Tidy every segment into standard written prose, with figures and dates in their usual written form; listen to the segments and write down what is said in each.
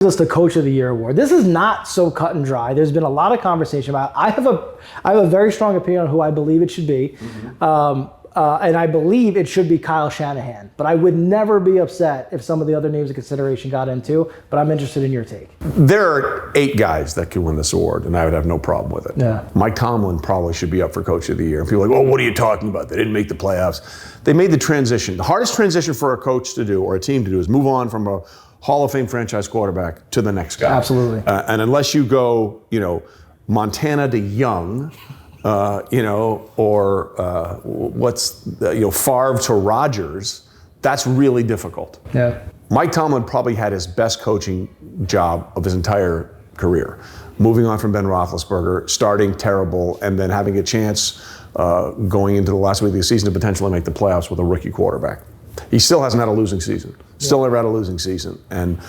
Us the Coach of the Year award. This is not so cut and dry. There's been a lot of conversation about it. I have a very strong opinion on who I believe it should be. And I believe it should be Kyle Shanahan. But I would never be upset if some of the other names of consideration got into. But I'm interested in your take. There are 8 guys that could win this award, and I would have no problem with it. Yeah. Mike Tomlin probably should be up for Coach of the Year. And people are like, oh, what are you talking about? They didn't make the playoffs. They made the transition. The hardest transition for a coach to do or a team to do is move on from a Hall of Fame franchise quarterback to the next guy. Absolutely. And unless you go, Montana to Young, or Favre to Rodgers, that's really difficult. Yeah. Mike Tomlin probably had his best coaching job of his entire career. Moving on from Ben Roethlisberger, starting terrible, and then having a chance going into the last week of the season to potentially make the playoffs with a rookie quarterback. He still hasn't had a losing season. Still never had a losing season. And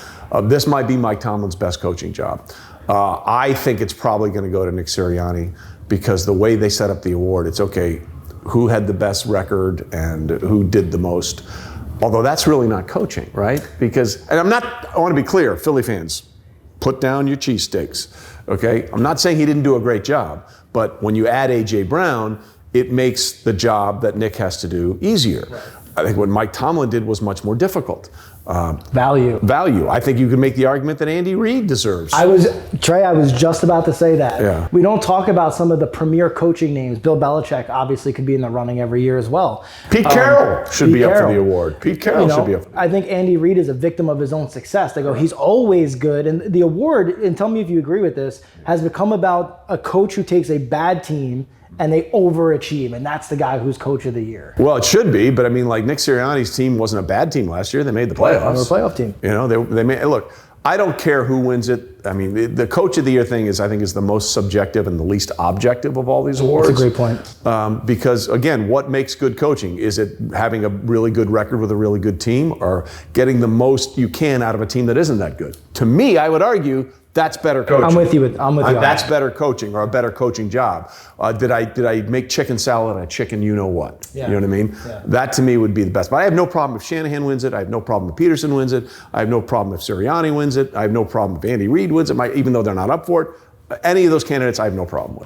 this might be Mike Tomlin's best coaching job. I think it's probably going to go to Nick Sirianni because the way they set up the award, it's okay, who had the best record and who did the most. Although that's really not coaching, right? Because, and I want to be clear, Philly fans, put down your cheesesteaks, okay? I'm not saying he didn't do a great job, but when you add A.J. Brown, it makes the job that Nick has to do easier. Right. I think what Mike Tomlin did was much more difficult. Value. I think you could make the argument that Andy Reid deserves. Trey, I was just about to say that. Yeah. We don't talk about some of the premier coaching names. Bill Belichick obviously could be in the running every year as well. Pete Carroll should be up for the award. Pete Carroll should be up. I think Andy Reid is a victim of his own success. They go, he's always good. And the award, and tell me if you agree with this, has become about a coach who takes a bad team and they overachieve, and that's the guy who's Coach of the Year. Well, it should be, but I mean, like Nick Sirianni's team wasn't a bad team last year. They made the playoffs. They were a playoff team. They made. Look, I don't care who wins it. I mean, the Coach of the Year thing is the most subjective and the least objective of all these awards. That's a great point. Because again, what makes good coaching? Is it having a really good record with a really good team, or getting the most you can out of a team that isn't that good? To me, I would argue that's better coaching. I'm with you. That's better coaching, or a better coaching job. Did I make chicken salad and a chicken you know what? Yeah. You know what I mean? Yeah. That to me would be the best. But I have no problem if Shanahan wins it. I have no problem if Peterson wins it. I have no problem if Sirianni wins it. I have no problem if Andy Reid wins it, even though they're not up for it. Any of those candidates, I have no problem with.